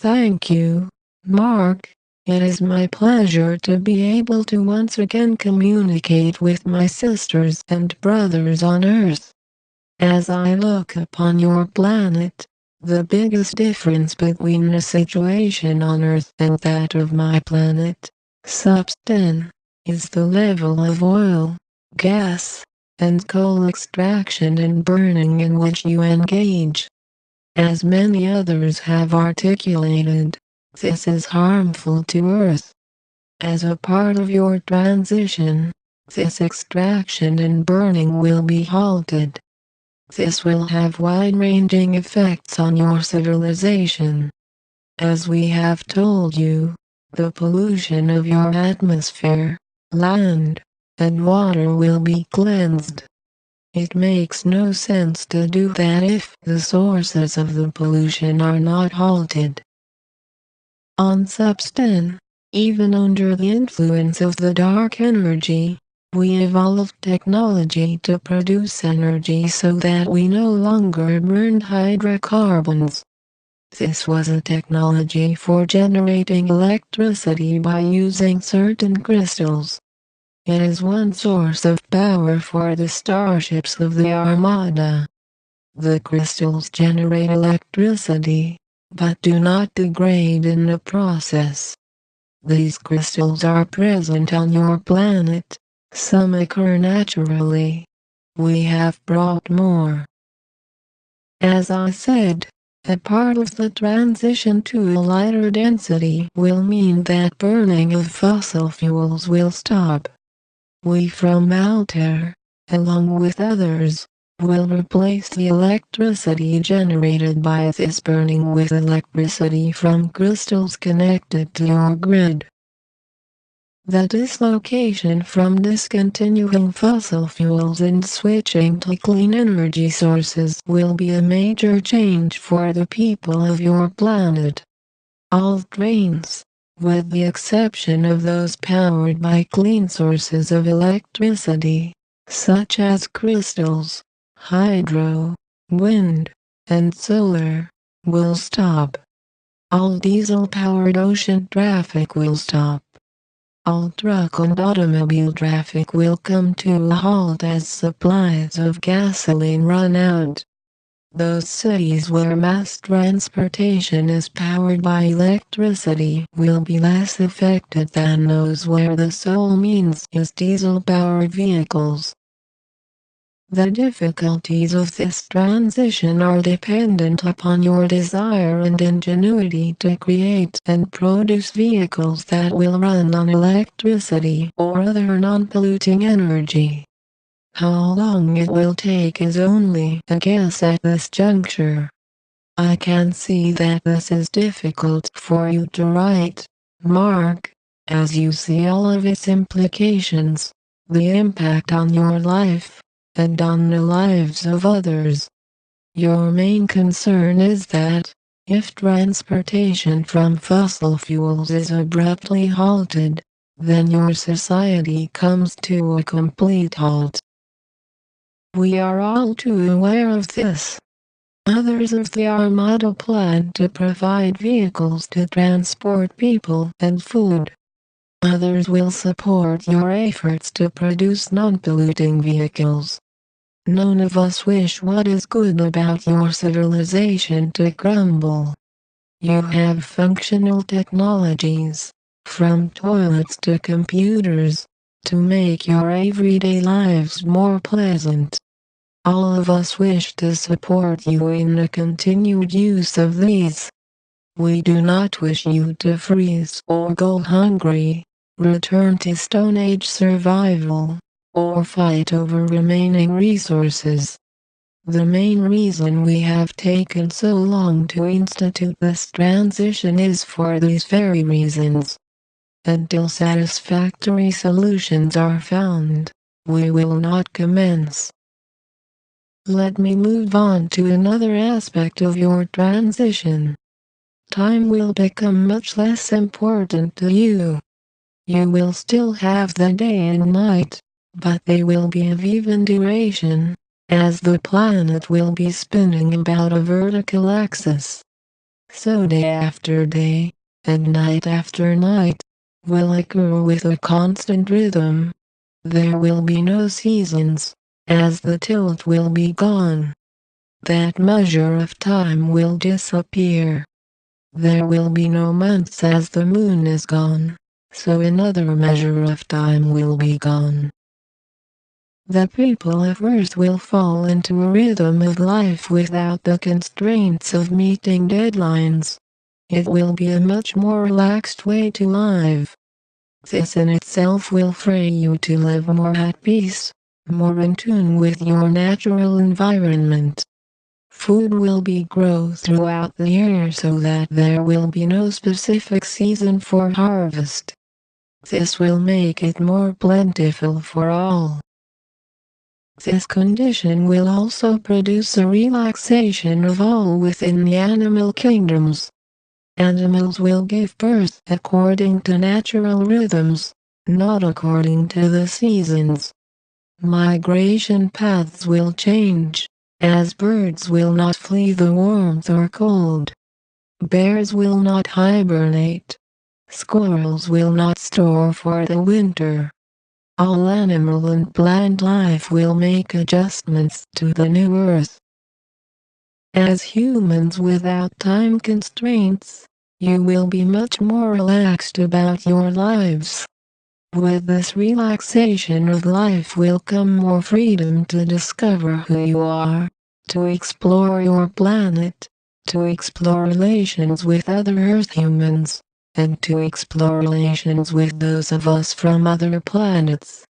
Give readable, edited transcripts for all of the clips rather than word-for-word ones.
Thank you, Mark. It is my pleasure to be able to once again communicate with my sisters and brothers on Earth. As I look upon your planet, the biggest difference between the situation on Earth and that of my planet, Supsten, is the level of oil, gas, and coal extraction and burning in which you engage. As many others have articulated, this is harmful to Earth. As a part of your transition, this extraction and burning will be halted. This will have wide-ranging effects on your civilization. As we have told you, the pollution of your atmosphere, land, and water will be cleansed. It makes no sense to do that if the sources of the pollution are not halted. On Supsten, even under the influence of the dark energy, we evolved technology to produce energy so that we no longer burned hydrocarbons. This was a technology for generating electricity by using certain crystals. It is one source of power for the starships of the armada. The crystals generate electricity, but do not degrade in the process. These crystals are present on your planet. Some occur naturally. We have brought more. As I said, a part of the transition to a lighter density will mean that burning of fossil fuels will stop. We from Altair, along with others, will replace the electricity generated by this burning with electricity from crystals connected to your grid. The dislocation from discontinuing fossil fuels and switching to clean energy sources will be a major change for the people of your planet. All trains, with the exception of those powered by clean sources of electricity, such as crystals, hydro, wind, and solar, will stop. All diesel-powered ocean traffic will stop. All truck and automobile traffic will come to a halt as supplies of gasoline run out. Those cities where mass transportation is powered by electricity will be less affected than those where the sole means is diesel-powered vehicles. The difficulties of this transition are dependent upon your desire and ingenuity to create and produce vehicles that will run on electricity or other non-polluting energy. How long it will take is only a guess at this juncture. I can see that this is difficult for you to write, Mark, as you see all of its implications, the impact on your life, and on the lives of others. Your main concern is that, if transportation from fossil fuels is abruptly halted, then your society comes to a complete halt. We are all too aware of this. Others of the Armada plan to provide vehicles to transport people and food. Others will support your efforts to produce non-polluting vehicles. None of us wish what is good about your civilization to crumble. You have functional technologies, from toilets to computers, to make your everyday lives more pleasant. All of us wish to support you in the continued use of these. We do not wish you to freeze or go hungry, return to Stone Age survival, or fight over remaining resources. The main reason we have taken so long to institute this transition is for these very reasons. Until satisfactory solutions are found, we will not commence. Let me move on to another aspect of your transition. Time will become much less important to you. You will still have the day and night, but they will be of even duration, as the planet will be spinning about a vertical axis. So day after day, and night after night, will occur with a constant rhythm. There will be no seasons, as the tilt will be gone. That measure of time will disappear. There will be no months as the moon is gone, so another measure of time will be gone. The people of Earth will fall into a rhythm of life without the constraints of meeting deadlines. It will be a much more relaxed way to live. This in itself will free you to live more at peace, more in tune with your natural environment. Food will be grown throughout the year so that there will be no specific season for harvest. This will make it more plentiful for all. This condition will also produce a relaxation of all within the animal kingdoms. Animals will give birth according to natural rhythms, not according to the seasons. Migration paths will change, as birds will not flee the warmth or cold. Bears will not hibernate. Squirrels will not store for the winter. All animal and plant life will make adjustments to the new earth. As humans without time constraints, you will be much more relaxed about your lives. With this relaxation of life will come more freedom to discover who you are, to explore your planet, to explore relations with other Earth humans, and to explore relations with those of us from other planets.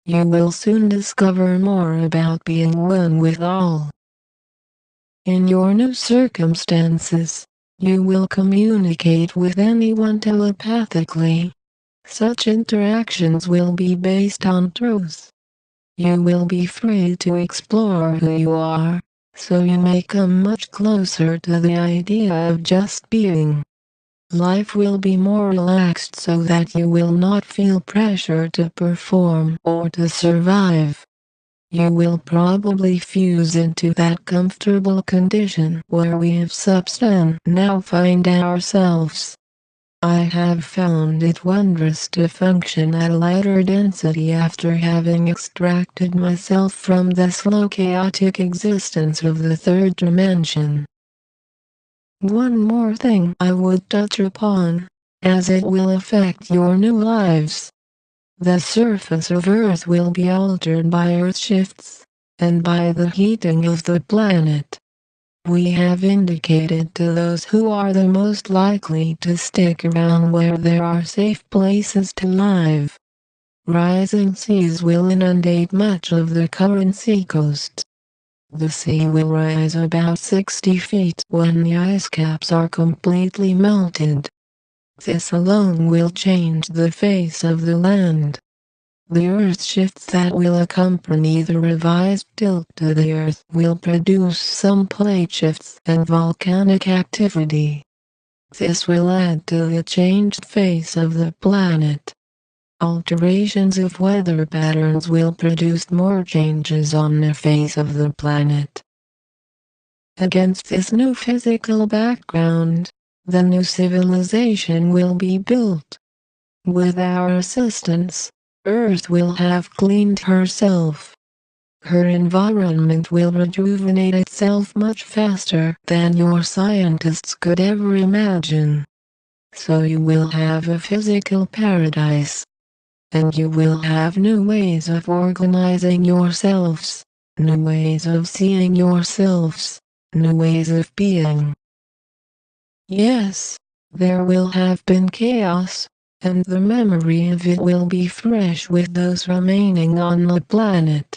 You will soon discover more about being one with all. In your new circumstances, you will communicate with anyone telepathically. Such interactions will be based on truth. You will be free to explore who you are, so you may come much closer to the idea of just being. Life will be more relaxed so that you will not feel pressure to perform or to survive. You will probably fuse into that comfortable condition where we of Supsten now find ourselves. I have found it wondrous to function at a lighter density after having extracted myself from the slow chaotic existence of the third dimension. One more thing I would touch upon, as it will affect your new lives. The surface of Earth will be altered by Earth shifts, and by the heating of the planet. We have indicated to those who are the most likely to stick around where there are safe places to live. Rising seas will inundate much of the current seacoast. The sea will rise about 60 feet when the ice caps are completely melted. This alone will change the face of the land. The earth shifts that will accompany the revised tilt to the earth will produce some plate shifts and volcanic activity. This will add to the changed face of the planet. Alterations of weather patterns will produce more changes on the face of the planet. Against this new physical background, the new civilization will be built. With our assistance, Earth will have cleaned herself. Her environment will rejuvenate itself much faster than your scientists could ever imagine. So you will have a physical paradise. And you will have new ways of organizing yourselves, new ways of seeing yourselves, new ways of being. Yes, there will have been chaos, and the memory of it will be fresh with those remaining on the planet.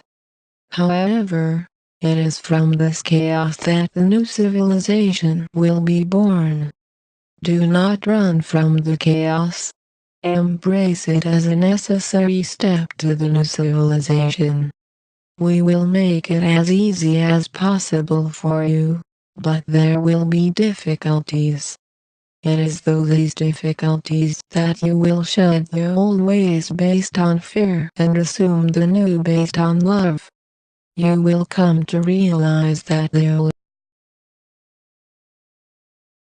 However, it is from this chaos that the new civilization will be born. Do not run from the chaos. Embrace it as a necessary step to the new civilization. We will make it as easy as possible for you, but there will be difficulties. It is through these difficulties that you will shed the old ways based on fear and assume the new based on love. You will come to realize that the old